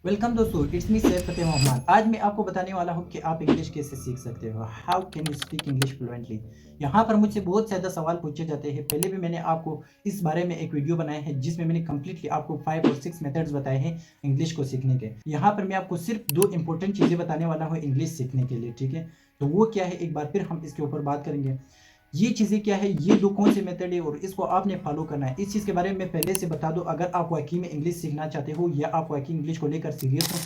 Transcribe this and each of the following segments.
Welcome दोस्तों, it's me Syed फतेह मोहम्मद। आज मैं आपको बताने वाला हूँ कि आप इंग्लिश कैसे सीख सकते हो। How can you speak English fluently. यहाँ पर मुझसे बहुत ज़्यादा सवाल पूछे जाते हैं। पहले भी मैंने आपको इस बारे में एक वीडियो बनाया है जिसमें मैंने कंप्लीटली आपको 5 और 6 मेथड्स बताए हैं इंग्लिश को सीखने के। यहाँ पर मैं आपको सिर्फ 2 इंपॉर्टेंट चीज़ें बताने वाला हूँ इंग्लिश सीखने के लिए, ठीक है। तो वो क्या है, एक बार फिर हम इसके ऊपर बात करेंगे। ये चीज़ें क्या है, ये दो कौन से मेथड है और इसको आपने फॉलो करना है। इस चीज़ के बारे में पहले से बता दो, अगर आप वाकई में इंग्लिश सीखना चाहते हो या आप वाकई इंग्लिश को लेकर सीरियस हो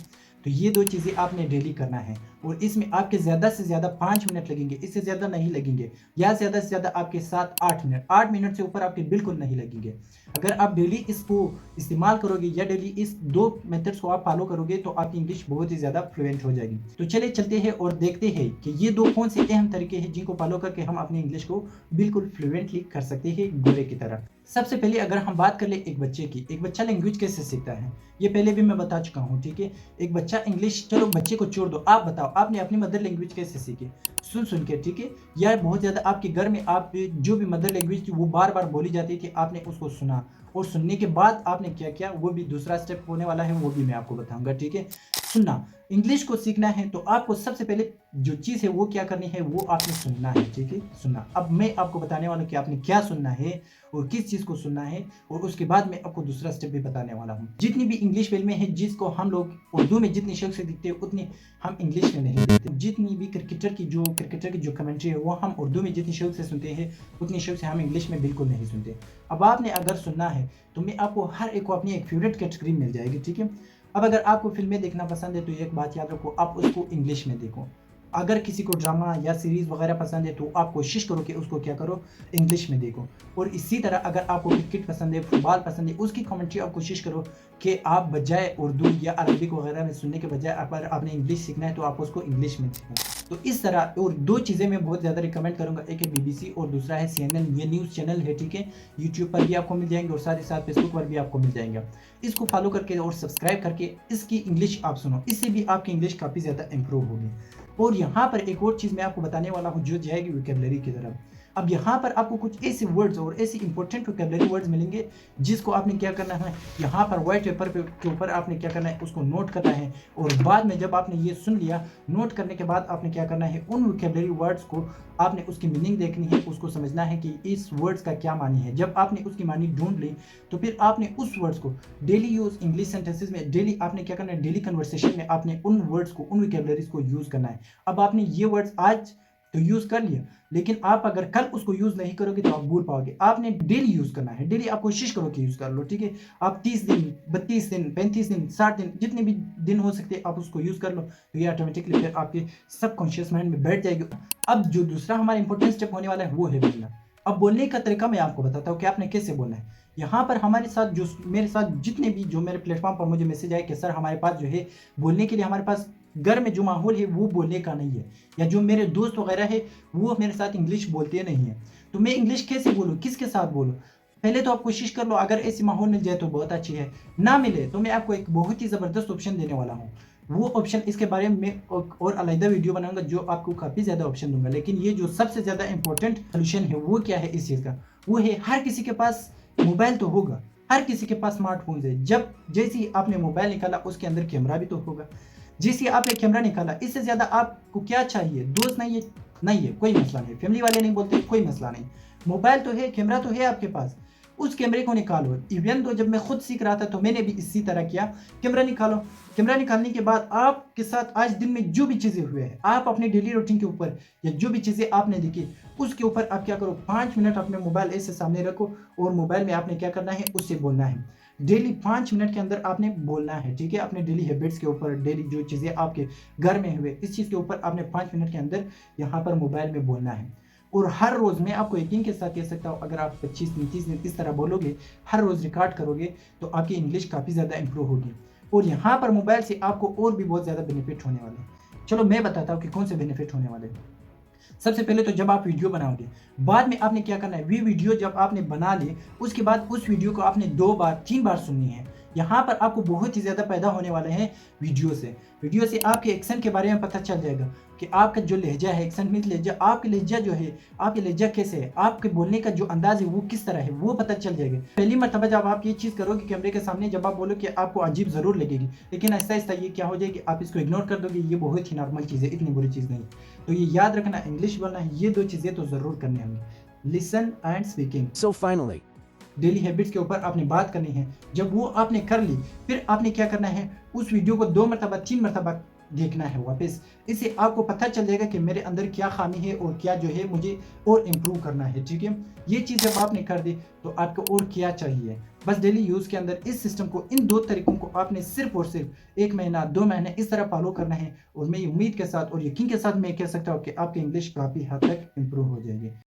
तो ये दो चीज़ें आपने डेली करना है। और इसमें आपके ज़्यादा से ज़्यादा 5 मिनट लगेंगे, इससे ज़्यादा नहीं लगेंगे। या ज़्यादा से ज़्यादा आपके 7-8 मिनट, 8 मिनट से ऊपर आपके बिल्कुल नहीं लगेंगे। अगर आप डेली इसको इस्तेमाल करोगे या डेली इस दो मेथड्स को आप फॉलो करोगे तो आपकी इंग्लिश बहुत ही ज़्यादा फ्लुएंट हो जाएगी। तो चलिए चलते हैं और देखते हैं कि ये दो कौन से अहम तरीके हैं जिनको फॉलो करके हम अपनी इंग्लिश को बिल्कुल फ्लुएंटली कर सकते हैं गोरे की तरह। सबसे पहले अगर हम बात कर ले एक बच्चे की, एक बच्चा लैंग्वेज कैसे सीखता है, ये पहले भी मैं बता चुका हूँ, ठीक है। एक बच्चा इंग्लिश, चलो बच्चे को छोड़ दो, आप बताओ आपने अपनी मदर लैंग्वेज कैसे सीखी? सुन के, ठीक है। या बहुत ज़्यादा आपके घर में आप जो भी मदर लैंग्वेज थी वो बार बार बोली जाती थी, आपने उसको सुना और सुनने के बाद आपने क्या किया, वो भी दूसरा स्टेप होने वाला है, वो भी मैं आपको बताऊंगा, ठीक है। सुनना, इंग्लिश को सीखना है तो आपको सबसे पहले जो चीज़ है वो क्या करनी है, वो आपने सुनना है, ठीक है। सुनना, अब मैं आपको बताने वाला हूँ कि आपने क्या सुनना है और किस चीज़ को सुनना है, और उसके बाद मैं आपको दूसरा स्टेप भी बताने वाला हूँ। जितनी भी इंग्लिश फिल्में हैं जिसको हम लोग उर्दू में जितनी शौक से दिखते हैं उतनी हम इंग्लिश में नहीं देखते। जितनी भी क्रिकेटर की जो कमेंट्री है वो हम उर्दू में जितनी शौक से सुनते हैं उतनी शौक से हम इंग्लिश में बिल्कुल नहीं सुनते। अब आपने अगर सुनना है तो मैं आपको हर एक को अपनी एक फेवरेट कैटेगरी मिल जाएगी, ठीक है। अब अगर आपको फिल्में देखना पसंद है तो एक बात याद रखो, आप उसको इंग्लिश में देखो। अगर किसी को ड्रामा या सीरीज़ वगैरह पसंद है तो आप कोशिश करो कि उसको क्या करो, इंग्लिश में देखो। और इसी तरह अगर आपको क्रिकेट पसंद है, फुटबॉल पसंद है, उसकी कमेंट्री आप कोशिश करो कि आप बजाय उर्दू या अरबिक वगैरह में सुनने के बजाय अगर आपने इंग्लिश सीखना है तो आप उसको इंग्लिश में सीखें। तो इस तरह, और दो चीज़ें मैं बहुत ज़्यादा रिकमेंड करूँगा, एक है बीबीसी और दूसरा है CNN। ये न्यूज़ चैनल है, ठीक है। यूट्यूब पर भी आपको मिल जाएंगे और साथ ही साथ फेसबुक पर भी आपको मिल जाएंगे। इसको फॉलो करके और सब्सक्राइब करके इसकी इंग्लिश आप सुनो, इससे भी आपकी इंग्लिश काफ़ी ज़्यादा इंप्रूव होगी। और यहाँ पर एक और चीज़ मैं आपको बताने वाला हूँ जो जाएगी वोकैबुलरी की तरफ। अब यहाँ पर आपको कुछ ऐसे वर्ड्स और ऐसे इंपॉर्टेंट वोकैबुलरी वर्ड्स मिलेंगे जिसको आपने क्या करना है, यहाँ पर व्हाइट पेपर के ऊपर आपने क्या करना है, उसको नोट करना है। और बाद में जब आपने ये सुन लिया, नोट करने के बाद आपने क्या करना है, उन वोकैबुलरी वर्ड्स को आपने उसकी मीनिंग देखनी है, उसको समझना है कि इस वर्ड्स का क्या मानी है। जब आपने उसकी मानी ढूंढ ली तो फिर आपने उस वर्ड्स को डेली यूज इंग्लिश सेंटेंसेस में, डेली आपने क्या करना है, डेली कन्वर्सेशन में आपने उन वर्ड्स को, उन वोकैबुलरीज को यूज करना है। अब आपने ये वर्ड्स आज तो यूज कर लिया, लेकिन आप अगर कल उसको यूज नहीं करोगे तो आप भूल पाओगे। आपने डेली यूज करना है, डेली आप कोशिश करो कि यूज कर लो, ठीक है। आप 30 दिन, 32 दिन, 35 दिन, 60 दिन, जितने भी दिन हो सकते आप उसको यूज कर लो, तो ये ऑटोमेटिकली फिर आपके सबकॉन्शियस माइंड में बैठ जाएगी। अब जो दूसरा हमारा इंपॉर्टेंट स्टेप होने वाला है वो है बोलना। अब बोलने का तरीका मैं आपको बताता हूँ कि आपने कैसे बोलना है। यहाँ पर हमारे साथ जो मेरे साथ जितने भी जो मेरे प्लेटफॉर्म पर मुझे मैसेज आए कि सर हमारे पास जो है बोलने के लिए, हमारे पास घर में जो माहौल है वो बोलने का नहीं है, या जो मेरे दोस्त वगैरह है वो मेरे साथ इंग्लिश बोलते नहीं है, तो मैं इंग्लिश कैसे बोलूँ, किसके साथ बोलूँ। पहले तो आप कोशिश कर लो, अगर ऐसी माहौल मिल जाए तो बहुत अच्छी है, ना मिले तो मैं आपको एक बहुत ही ज़बरदस्त ऑप्शन देने वाला हूँ। वो ऑप्शन, इसके बारे में मैं और अलग वीडियो बनाऊंगा जो आपको काफ़ी ज़्यादा ऑप्शन दूंगा। लेकिन ये जो सबसे ज़्यादा इंपॉर्टेंट सोल्यूशन है वो क्या है इस चीज़ का, वो है हर किसी के पास मोबाइल तो होगा, हर किसी के पास स्मार्टफोन है। जब जैसे ही आपने मोबाइल निकाला उसके अंदर कैमरा भी तो होगा, जैसे आपने कैमरा निकाला, इससे ज़्यादा आपको क्या चाहिए? दोस्त नहीं है, नहीं है कोई मसला नहीं, फैमिली वाले नहीं बोलते कोई मसला नहीं, मोबाइल तो है, कैमरा तो है आपके पास, उस कैमरे को निकालो। इवन तो जब मैं खुद सीख रहा था तो मैंने भी इसी तरह किया, कैमरा निकालो। कैमरा निकालने के बाद आपके साथ आज दिन में जो भी चीज़ें हुए हैं, आप अपने डेली रूटीन के ऊपर या जो भी चीज़ें आपने देखी उसके ऊपर आप क्या करो, 5 मिनट अपने मोबाइल ऐसे सामने रखो और मोबाइल में आपने क्या करना है, उससे बोलना है। डेली 5 मिनट के अंदर आपने बोलना है, ठीक है। अपने डेली हैबिट्स के ऊपर, डेली जो चीज़ें आपके घर में हुए इस चीज़ के ऊपर आपने 5 मिनट के अंदर यहाँ पर मोबाइल में बोलना है। और हर रोज़ मैं आपको यकीन के साथ कह सकता हूँ, अगर आप 25 दिन 30 दिन इस तरह बोलोगे, हर रोज़ रिकॉर्ड करोगे तो आपकी इंग्लिश काफ़ी ज़्यादा इंप्रूव होगी। और यहाँ पर मोबाइल से आपको और भी बहुत ज़्यादा बेनिफिट होने वाले हैं। चलो मैं बताता हूँ कि कौन से बेनिफिट होने वाले हैं। सबसे पहले तो जब आप वीडियो बनाओगे, बाद में आपने क्या करना है, वीडियो जब आपने बना ली, उसके बाद उस वीडियो को आपने 2 बार, 3 बार सुननी है। यहाँ पर आपको बहुत ही ज़्यादा फ़ायदा होने वाला है वीडियो से। वीडियो से आपके एक्सेंट के बारे में पता चल जाएगा कि आपका जो लहज़ा है, एक्सेंट मीन्स लहज़ा, आपका लहज़ा जो है, आपका लहज़ा कैसे है, आपके बोलने का जो अंदाज़ है वो किस तरह है, वो पता चल जाएगा। पहली मर्तबा जब आप ये चीज़ करोगे कैमरे के सामने, जब आप बोलोगे, आपको अजीब ज़रूर लगेगी, लेकिन आहिस्ता-आहिस्ता ये क्या हो जाएगी, आप इसको इग्नोर कर दोगे, ये बहुत ही नॉर्मल चीज़ है, इतनी बुरी चीज़ नहीं। तो ये याद रखना, इंग्लिश बोलना है, ये 2 चीज़ें तो ज़रूर करनी होंगी, listen and speaking. So finally, daily habits के ऊपर आपने बात करनी है। जब वो आपने कर ली, फिर आपने क्या करना है, उस वीडियो को 2 मरतबा, 3 मरतबा देखना है वापस। इससे आपको पता चल जाएगा कि मेरे अंदर क्या ख़ामी है और क्या जो है मुझे और इम्प्रूव करना है, ठीक है? ये चीज़ जब आपने कर दी, तो आपको और क्या चाहिए? बस डेली यूज़ के अंदर इस सिस्टम को, इन 2 तरीकों को आपने सिर्फ़ और सिर्फ़ 1 महीना, 2 महीने इस तरह फ़ॉलो करना है, और मैं उम्मीद के साथ और यकीन के साथ मैं कह सकता हूँ कि आपकी इंग्लिश काफ़ी हद तक इम्प्रूव हो जाएगी।